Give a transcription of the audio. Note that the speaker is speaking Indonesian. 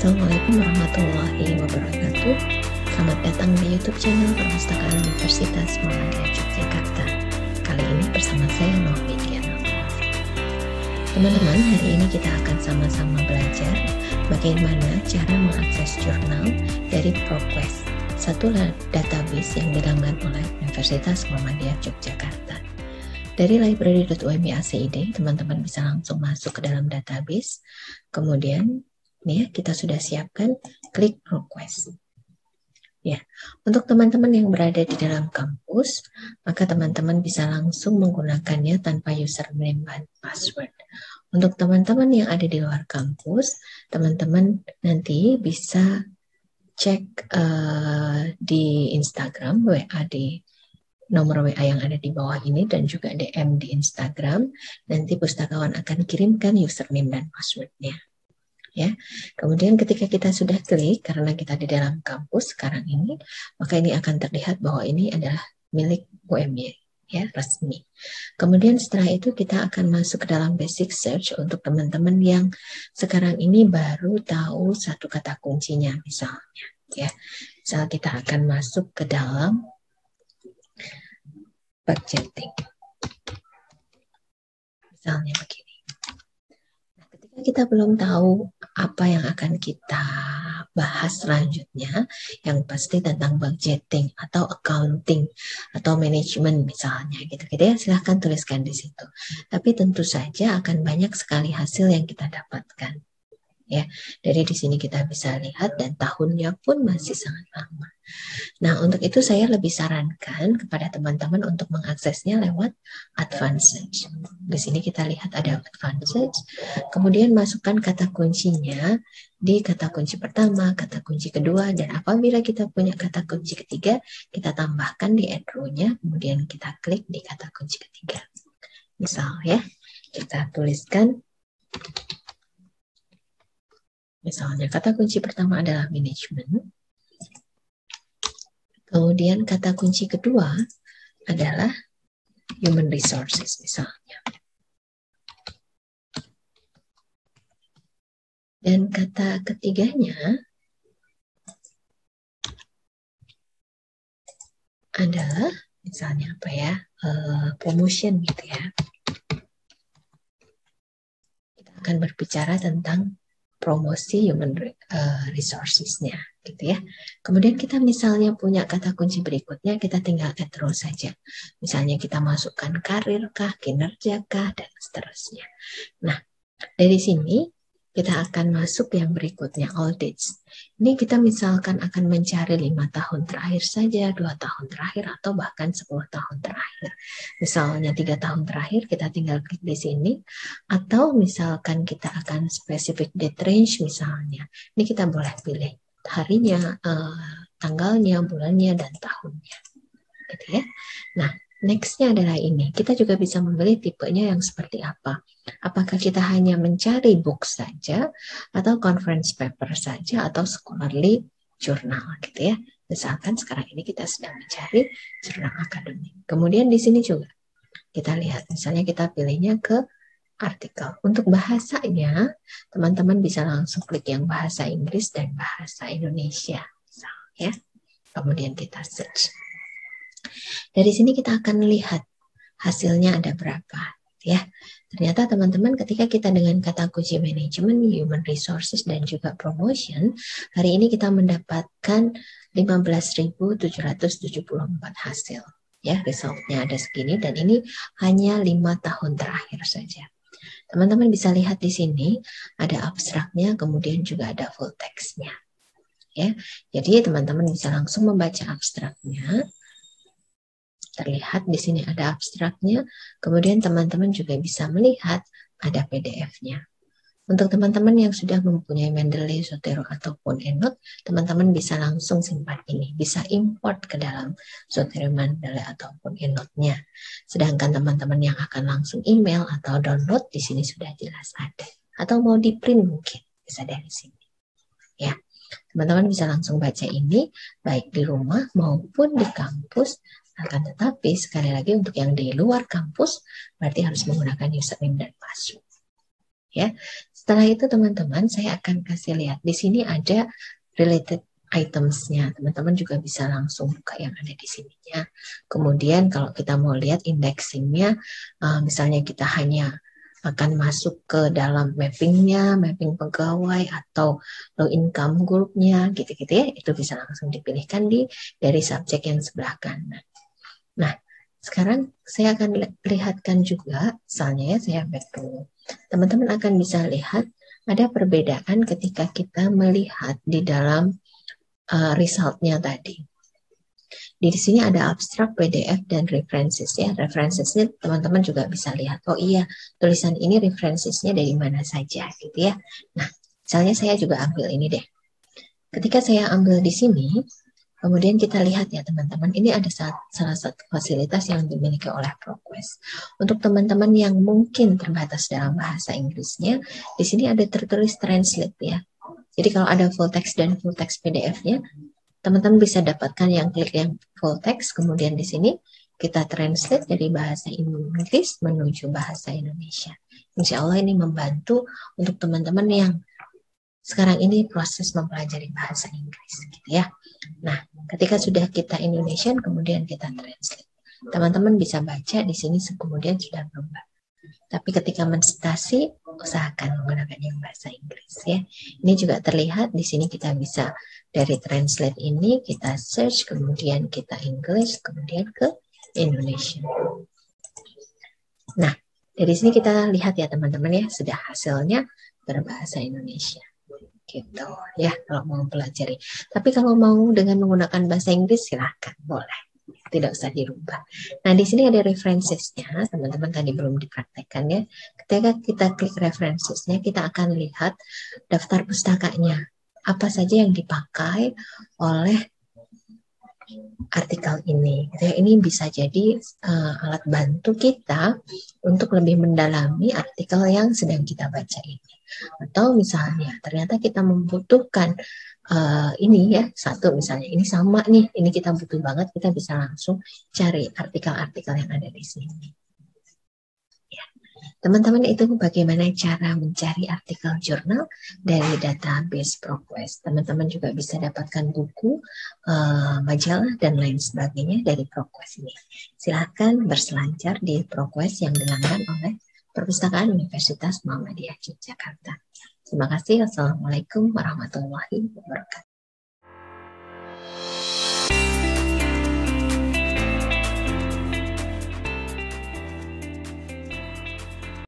Assalamualaikum warahmatullahi wabarakatuh. Selamat datang di YouTube channel Perpustakaan Universitas Muhammadiyah Yogyakarta. Kali ini bersama saya Novi Diana. Teman-teman, hari ini kita akan sama-sama belajar bagaimana cara mengakses jurnal dari ProQuest, satu database yang dilanggan oleh Universitas Muhammadiyah Yogyakarta. Dari library.umI.ac.id, teman-teman bisa langsung masuk ke dalam database. Kemudian, ya, kita sudah siapkan klik ProQuest. Ya, untuk teman-teman yang berada di dalam kampus, maka teman-teman bisa langsung menggunakannya tanpa username dan password. Untuk teman-teman yang ada di luar kampus, teman-teman nanti bisa cek di Instagram, WA di nomor WA yang ada di bawah ini dan juga DM di Instagram. Nanti pustakawan akan kirimkan username dan passwordnya. Ya, kemudian ketika kita sudah klik, karena kita di dalam kampus sekarang ini, maka ini akan terlihat bahwa ini adalah milik UMY, ya, resmi. Kemudian setelah itu kita akan masuk ke dalam basic search untuk teman-teman yang sekarang ini baru tahu satu kata kuncinya, misalnya, ya. Misal kita akan masuk ke dalam budgeting, misalnya begini. Kita belum tahu apa yang akan kita bahas selanjutnya, yang pasti tentang budgeting atau accounting atau manajemen misalnya gitu ya, silahkan tuliskan di situ. Tapi tentu saja akan banyak sekali hasil yang kita dapatkan. Ya, dari di sini kita bisa lihat dan tahunnya pun masih sangat lama. Nah, untuk itu saya lebih sarankan kepada teman-teman untuk mengaksesnya lewat advanced search. Di sini kita lihat ada advanced search, kemudian masukkan kata kuncinya di kata kunci pertama, kata kunci kedua, dan apabila kita punya kata kunci ketiga, kita tambahkan di add row-nya, kemudian kita klik di kata kunci ketiga. Misal ya, kita tuliskan, misalnya kata kunci pertama adalah manajemen. Kemudian kata kunci kedua adalah human resources misalnya. Dan kata ketiganya adalah misalnya apa ya, promotion gitu ya. Kita akan berbicara tentang promosi human resources-nya gitu ya. Kemudian kita misalnya punya kata kunci berikutnya, kita tinggal add row saja. Misalnya kita masukkan karir kah, kinerja kah, dan seterusnya. Nah, dari sini kita akan masuk yang berikutnya, all dates. Ini kita misalkan akan mencari 5 tahun terakhir saja, 2 tahun terakhir, atau bahkan 10 tahun terakhir. Misalnya 3 tahun terakhir, kita tinggal klik di sini. Atau misalkan kita akan specific date range misalnya. Ini kita boleh pilih harinya, tanggalnya, bulannya, dan tahunnya. Gitu ya. Nah, next-nya adalah ini. Kita juga bisa memilih tipenya yang seperti apa. Apakah kita hanya mencari book saja, atau conference paper saja, atau scholarly journal gitu ya. Misalkan sekarang ini kita sedang mencari jurnal akademik. Kemudian di sini juga kita lihat, misalnya kita pilihnya ke artikel. Untuk bahasanya, teman-teman bisa langsung klik yang bahasa Inggris dan bahasa Indonesia. Misalnya. Kemudian kita search. Dari sini kita akan lihat hasilnya ada berapa, ya. Ternyata teman-teman ketika kita dengan kata kunci manajemen, human resources, dan juga promotion, hari ini kita mendapatkan 15.774 hasil. Ya, resultnya ada segini dan ini hanya 5 tahun terakhir saja. Teman-teman bisa lihat di sini ada abstraknya, kemudian juga ada full text-nya. Ya, jadi teman-teman bisa langsung membaca abstraknya. Terlihat di sini ada abstraknya, kemudian teman-teman juga bisa melihat ada PDF-nya. Untuk teman-teman yang sudah mempunyai Mendeley, Zotero, ataupun EndNote, teman-teman bisa langsung simpan ini, bisa import ke dalam Zotero, Mendeley, ataupun EndNote-nya. Sedangkan teman-teman yang akan langsung email atau download, di sini sudah jelas ada. Atau mau di print mungkin, bisa dari sini. Ya, teman-teman bisa langsung baca ini, baik di rumah maupun di kampus. Akan tetapi sekali lagi untuk yang di luar kampus berarti harus menggunakan username dan password. ya. Setelah itu teman-teman saya akan kasih lihat di sini ada related items-nya. Teman-teman juga bisa langsung buka yang ada di sininya. Kemudian kalau kita mau lihat indexingnya, misalnya kita hanya akan masuk ke dalam mappingnya, mapping pegawai atau low income groupnya, gitu-gitu ya, itu bisa langsung dipilihkan dari subjek yang sebelah kanan. Nah, sekarang saya akan lihatkan juga, misalnya ya, saya back dulu. Teman-teman akan bisa lihat ada perbedaan ketika kita melihat di dalam resultnya tadi. Di sini ada abstrak, PDF, dan references ya. Referencesnya teman-teman juga bisa lihat. Oh iya, tulisan ini referencesnya dari mana saja gitu ya. Nah, misalnya saya juga ambil ini deh. Ketika saya ambil di sini, kemudian kita lihat ya teman-teman, ini ada salah satu fasilitas yang dimiliki oleh ProQuest. Untuk teman-teman yang mungkin terbatas dalam bahasa Inggrisnya, di sini ada tertulis translate ya. Jadi kalau ada full text dan full text PDF-nya, teman-teman bisa dapatkan yang klik yang full text, kemudian di sini kita translate dari bahasa Inggris menuju bahasa Indonesia. Insya Allah ini membantu untuk teman-teman yang sekarang ini proses mempelajari bahasa Inggris, gitu ya. Nah, ketika sudah kita Indonesian, kemudian kita translate. Teman-teman bisa baca di sini, kemudian sudah berubah. Tapi ketika menstasi, usahakan menggunakan yang bahasa Inggris ya. Ini juga terlihat di sini kita bisa dari translate ini kita search, kemudian kita English, kemudian ke Indonesia. Nah, dari sini kita lihat ya teman-teman ya, sudah hasilnya berbahasa Indonesia. Gitu ya, kalau mau pelajari. Tapi kalau mau dengan menggunakan bahasa Inggris silahkan, boleh. Tidak usah dirubah. Nah, di sini ada referencesnya, teman-teman tadi belum dipraktekkan ya. Ketika kita klik referencesnya, kita akan lihat daftar pustakanya. Apa saja yang dipakai oleh artikel ini. Ini bisa jadi alat bantu kita untuk lebih mendalami artikel yang sedang kita baca ini. Atau misalnya ternyata kita membutuhkan ini ya, satu misalnya ini sama nih, ini kita butuh banget, kita bisa langsung cari artikel-artikel yang ada di sini. Ya. Teman-teman, itu bagaimana cara mencari artikel jurnal dari database ProQuest. Teman-teman juga bisa dapatkan buku, majalah, dan lain sebagainya dari ProQuest ini. Silahkan berselancar di ProQuest yang dilanggan oleh Perpustakaan Universitas Muhammadiyah Yogyakarta. Terima kasih. Wassalamualaikum warahmatullahi wabarakatuh.